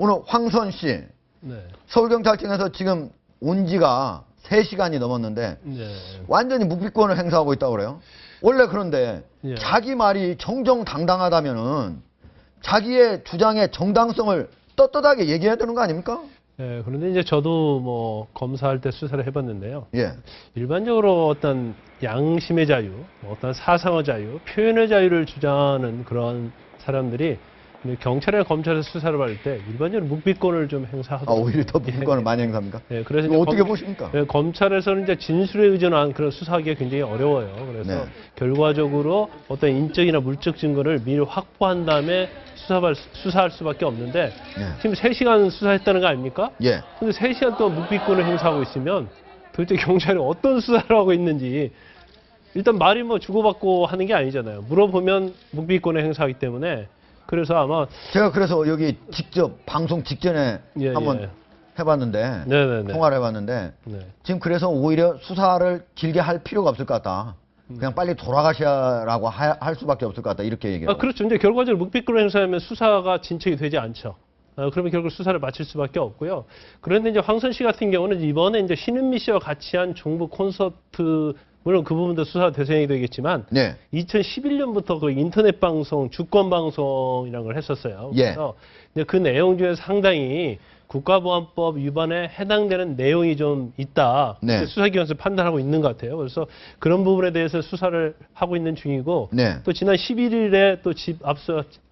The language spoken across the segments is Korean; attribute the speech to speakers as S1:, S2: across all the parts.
S1: 오늘 황선 씨
S2: 네.
S1: 서울경찰청에서 지금 온 지가 3시간이 넘었는데
S2: 네.
S1: 완전히 묵비권을 행사하고 있다고 그래요. 원래 그런데
S2: 예.
S1: 자기 말이 정정당당하다면은 자기의 주장의 정당성을 떳떳하게 얘기해야 되는 거 아닙니까?
S2: 네, 그런데 이제 저도 뭐 검사할 때 수사를 해봤는데요.
S1: 예.
S2: 일반적으로 어떤 양심의 자유, 어떤 사상의 자유, 표현의 자유를 주장하는 그런 사람들이 경찰이나 검찰에서 수사를 받을 때 일반적으로 묵비권을 좀 행사하고.
S1: 오히려 더 묵비권을 많이 행사합니까?
S2: 네, 그래서
S1: 이거
S2: 이제
S1: 어떻게 보십니까?
S2: 네, 검찰에서는 이제 진술에 의존한 그런 수사하기가 굉장히 어려워요. 그래서
S1: 네.
S2: 결과적으로 어떤 인적이나 물적 증거를 미리 확보한 다음에 수사할 수밖에 없는데
S1: 네.
S2: 지금 3시간 수사했다는 거 아닙니까?
S1: 예.
S2: 근데 3시간 동안 묵비권을 행사하고 있으면 도대체 경찰이 어떤 수사를 하고 있는지 일단 말이 뭐 주고받고 하는 게 아니잖아요. 물어보면 묵비권을 행사하기 때문에 그래서 아마
S1: 제가 그래서 여기 직접 방송 직전에
S2: 예,
S1: 한번
S2: 예.
S1: 해봤는데
S2: 네네네.
S1: 통화를 해봤는데
S2: 네.
S1: 지금 그래서 오히려 수사를 길게 할 필요가 없을 것 같다. 그냥 빨리 돌아가시라고 할 수밖에 없을 것 같다. 이렇게 얘기해요.
S2: 그렇죠. 근데 결과적으로 묵비권을 행사하면 수사가 진척이 되지 않죠. 그러면 결국 수사를 마칠 수밖에 없고요. 그런데 이제 황선 씨 같은 경우는 이번에 이제 신은미 씨와 같이 한 종북 콘서트 물론 그 부분도 수사 대상이 되겠지만
S1: 네.
S2: 2011년부터 그 인터넷 방송, 주권 방송이라는 걸 했었어요.
S1: 예.
S2: 그래서 이제 그 내용 중에 상당히 국가보안법 위반에 해당되는 내용이 좀 있다.
S1: 네.
S2: 수사기관에서 판단하고 있는 것 같아요. 그래서 그런 부분에 대해서 수사를 하고 있는 중이고
S1: 네.
S2: 또 지난 11일에 또 집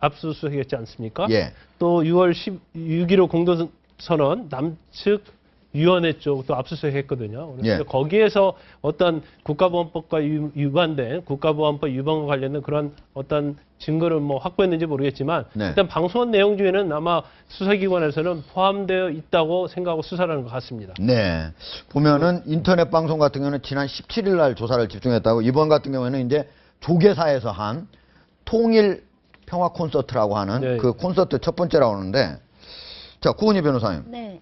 S2: 압수수색했지 않습니까?
S1: 예.
S2: 또 6월 6.15 공동선언 남측 위원회 쪽 또 압수수색했거든요. 그래서
S1: 예.
S2: 거기에서 어떤 국가보안법과 위반된 국가보안법 위반과 관련된 그런 어떤 증거를 뭐 확보했는지 모르겠지만
S1: 네.
S2: 일단 방송한 내용 중에는 아마 수사기관에서는 포함되어 있다고 생각하고 수사를 하는 것 같습니다.
S1: 네. 보면은 인터넷 방송 같은 경우는 지난 17일 날 조사를 집중했다고 이번 같은 경우에는 이제 조계사에서 한 통일 평화 콘서트라고 하는
S2: 네.
S1: 그 콘서트 첫 번째라고 하는데 자, 구은희 변호사님.
S3: 네.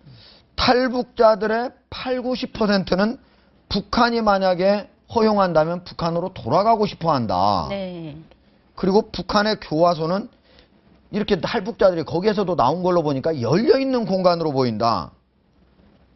S1: 탈북자들의 80~90%는 북한이 만약에 허용한다면 북한으로 돌아가고 싶어 한다.
S3: 네.
S1: 그리고 북한의 교화소는 이렇게 탈북자들이 거기에서도 나온 걸로 보니까 열려있는 공간으로 보인다.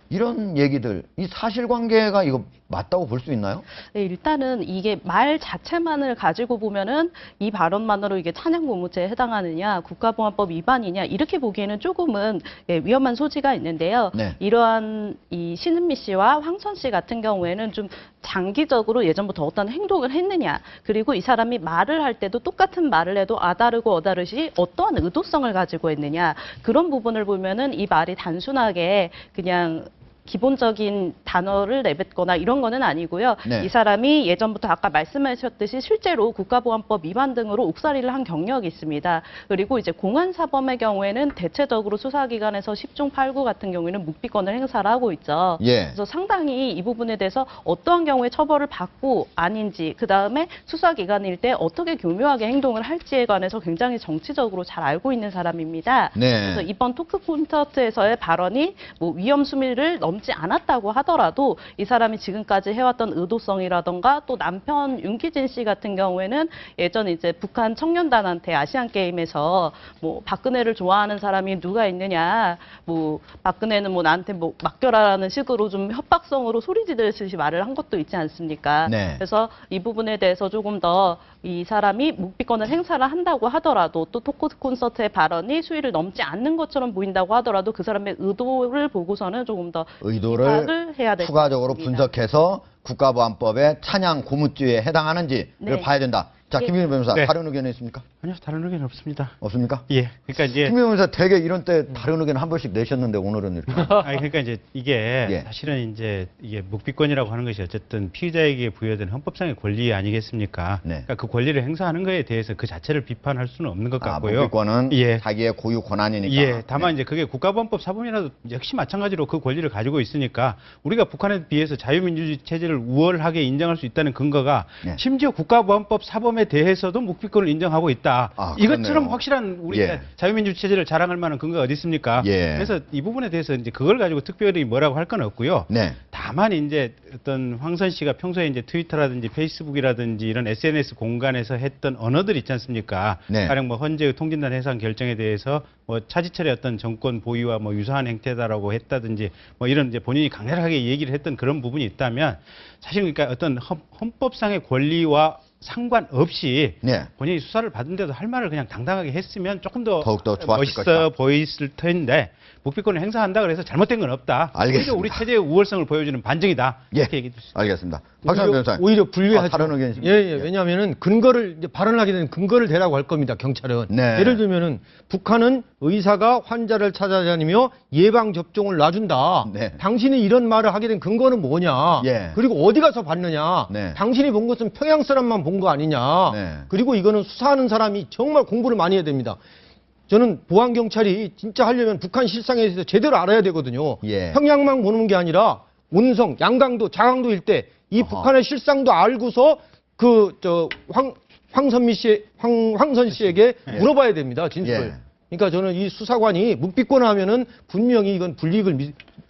S1: 이런 얘기들, 이 사실관계가 이거 맞다고 볼 수 있나요?
S3: 네, 일단은 이게 말 자체만을 가지고 보면은 이 발언만으로 이게 찬양고무죄에 해당하느냐, 국가보안법 위반이냐 이렇게 보기에는 조금은 위험한 소지가 있는데요.
S1: 네.
S3: 이러한 이 신은미 씨와 황선 씨 같은 경우에는 좀 장기적으로 예전부터 어떤 행동을 했느냐, 그리고 이 사람이 말을 할 때도 똑같은 말을 해도 아다르고 어다르시 어떠한 의도성을 가지고 했느냐, 그런 부분을 보면은 이 말이 단순하게 그냥 기본적인 단어를 내뱉거나 이런 거는 아니고요.
S1: 네.
S3: 이 사람이 예전부터 아까 말씀하셨듯이 실제로 국가보안법 위반 등으로 옥살이를 한 경력이 있습니다. 그리고 이제 공안사범의 경우에는 대체적으로 수사기관에서 10중 8구 같은 경우에는 묵비권을 행사를 하고 있죠.
S1: 예.
S3: 그래서 상당히 이 부분에 대해서 어떠한 경우에 처벌을 받고 아닌지, 그 다음에 수사기관일 때 어떻게 교묘하게 행동을 할지에 관해서 굉장히 정치적으로 잘 알고 있는 사람입니다.
S1: 네.
S3: 그래서 이번 토크 콘서트에서의 발언이 뭐 위험 수위를 넘지 않았다고 하더라도 이 사람이 지금까지 해왔던 의도성이라던가 또 남편 윤기진 씨 같은 경우에는 예전 이제 북한 청년단한테 아시안 게임에서 뭐 박근혜를 좋아하는 사람이 누가 있느냐, 뭐 박근혜는 뭐 나한테 뭐 맡겨라라는 식으로 좀 협박성으로 소리 지르듯이 말을 한 것도 있지 않습니까?
S1: 네.
S3: 그래서 이 부분에 대해서 조금 더 이 사람이 묵비권을 행사를 한다고 하더라도 또 토크 콘서트의 발언이 수위를 넘지 않는 것처럼 보인다고 하더라도 그 사람의 의도를 보고서는 조금 더
S1: 의도를
S3: 해야 될
S1: 추가적으로
S3: 것 같습니다.
S1: 분석해서 국가보안법의 찬양 고무죄에 해당하는지를
S3: 네.
S1: 봐야 된다. 자,
S3: 예.
S1: 김민우 변호사,
S4: 네.
S1: 다른 의견이 있습니까?
S4: 아니요, 다른 의견 없습니다.
S1: 없습니까?
S4: 예, 그러니까 이제
S1: 김민우 변호사 되게 이런 때 다른 의견 한 번씩 내셨는데 오늘은 이렇게.
S4: 아니 그러니까 이제 이게
S1: 예.
S4: 사실은 이제 이게 묵비권이라고 하는 것이 어쨌든 피의자에게 부여된 헌법상의 권리 아니겠습니까?
S1: 네.
S4: 그러니까 그 권리를 행사하는 것에 대해서 그 자체를 비판할 수는 없는 것 같고요.
S1: 묵비권은
S4: 예.
S1: 자기의 고유 권한이니까.
S4: 예, 다만
S1: 네.
S4: 이제 그게 국가보안법 사범이라도 역시 마찬가지로 그 권리를 가지고 있으니까 우리가 북한에 비해서 자유민주주의 체제를 우월하게 인정할 수 있다는 근거가
S1: 네.
S4: 심지어 국가보안법 사범에 대해서도 묵비권을 인정하고 있다.
S1: 아,
S4: 이것처럼
S1: 그렇네요.
S4: 확실한 우리
S1: 예.
S4: 자유민주주의 체제를 자랑할 만한 근거가 어디 있습니까?
S1: 예.
S4: 그래서 이 부분에 대해서 이제 그걸 가지고 특별히 뭐라고 할 건 없고요.
S1: 네.
S4: 다만 이제 어떤 황선 씨가 평소에 이제 트위터라든지 페이스북이라든지 이런 SNS 공간에서 했던 언어들 있지 않습니까?
S1: 네.
S4: 가령 뭐 헌재의 통진단 해산 결정에 대해서 뭐 차지철의 어떤 정권 보유와 뭐 유사한 행태다라고 했다든지 뭐 이런 이제 본인이 강렬하게 얘기를 했던 그런 부분이 있다면 사실 그러니까 어떤 헌법상의 권리와 상관없이
S1: 네.
S4: 본인이 수사를 받은데도 할 말을 그냥 당당하게 했으면 조금 더
S1: 더욱더 좋았을
S4: 멋있어
S1: 것이다.
S4: 보였을 텐데 묵비권을 행사한다 그래서 잘못된 건 없다.
S1: 알겠습니다.
S4: 오히려 우리 체제의 우월성을 보여주는 반증이다.
S1: 예.
S4: 이렇게 얘기해 주시죠.
S1: 알겠습니다. 박찬호 변호사님.
S5: 오히려 불리하죠.
S1: 다른 의견이
S5: 예, 예. 왜냐하면은 근거를 이제 발언을 하게 되는 근거를 대라고 할 겁니다. 경찰은.
S1: 네.
S5: 예를 들면은 북한은 의사가 환자를 찾아다니며 예방 접종을 놔준다.
S1: 네.
S5: 당신이 이런 말을 하게 된 근거는 뭐냐?
S1: 예.
S5: 그리고 어디 가서 봤느냐?
S1: 네.
S5: 당신이 본 것은 평양 사람만 본 거 아니냐?
S1: 네.
S5: 그리고 이거는 수사하는 사람이 정말 공부를 많이 해야 됩니다. 저는 보안 경찰이 진짜 하려면 북한 실상에 대해서 제대로 알아야 되거든요.
S1: 예.
S5: 평양만 보는 게 아니라 온성, 양강도, 자강도 일대 이
S1: 어허.
S5: 북한의 실상도 알고서 황선미 씨, 황선 씨에게 물어봐야 됩니다. 진술을.
S1: 예.
S5: 그러니까 저는 이 수사관이 묵비권 하면은 분명히 이건 불이익을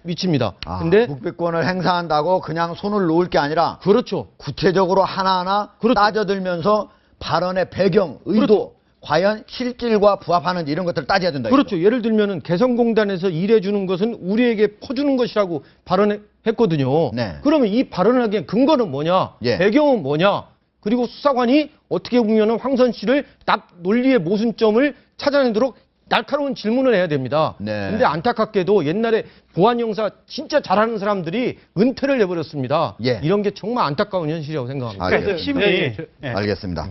S5: 미칩니다.
S1: 아,
S5: 근데
S1: 묵비권을 행사한다고 그냥 손을 놓을 게 아니라
S5: 그렇죠.
S1: 구체적으로 하나하나
S5: 그렇죠.
S1: 따져들면서 발언의 배경, 의도,
S5: 그렇죠.
S1: 과연 실질과 부합하는지 이런 것들을 따져야 된다.
S5: 그렇죠. 예를 들면은 개성공단에서 일해주는 것은 우리에게 퍼주는 것이라고 발언했거든요.
S1: 네.
S5: 그러면 이 발언을 하기엔 근거는 뭐냐?
S1: 예.
S5: 배경은 뭐냐? 그리고 수사관이 어떻게 보면은 황선 씨를 논리의 모순점을 찾아내도록 날카로운 질문을 해야 됩니다.
S1: 네.
S5: 근데 안타깝게도 옛날에 보안 형사 진짜 잘하는 사람들이 은퇴를 해버렸습니다.
S1: 예.
S5: 이런 게 정말 안타까운 현실이라고 생각합니다.
S1: 알겠습니다.
S4: 그러니까 핵심이
S2: 네, 네.
S4: 예.
S1: 알겠습니다.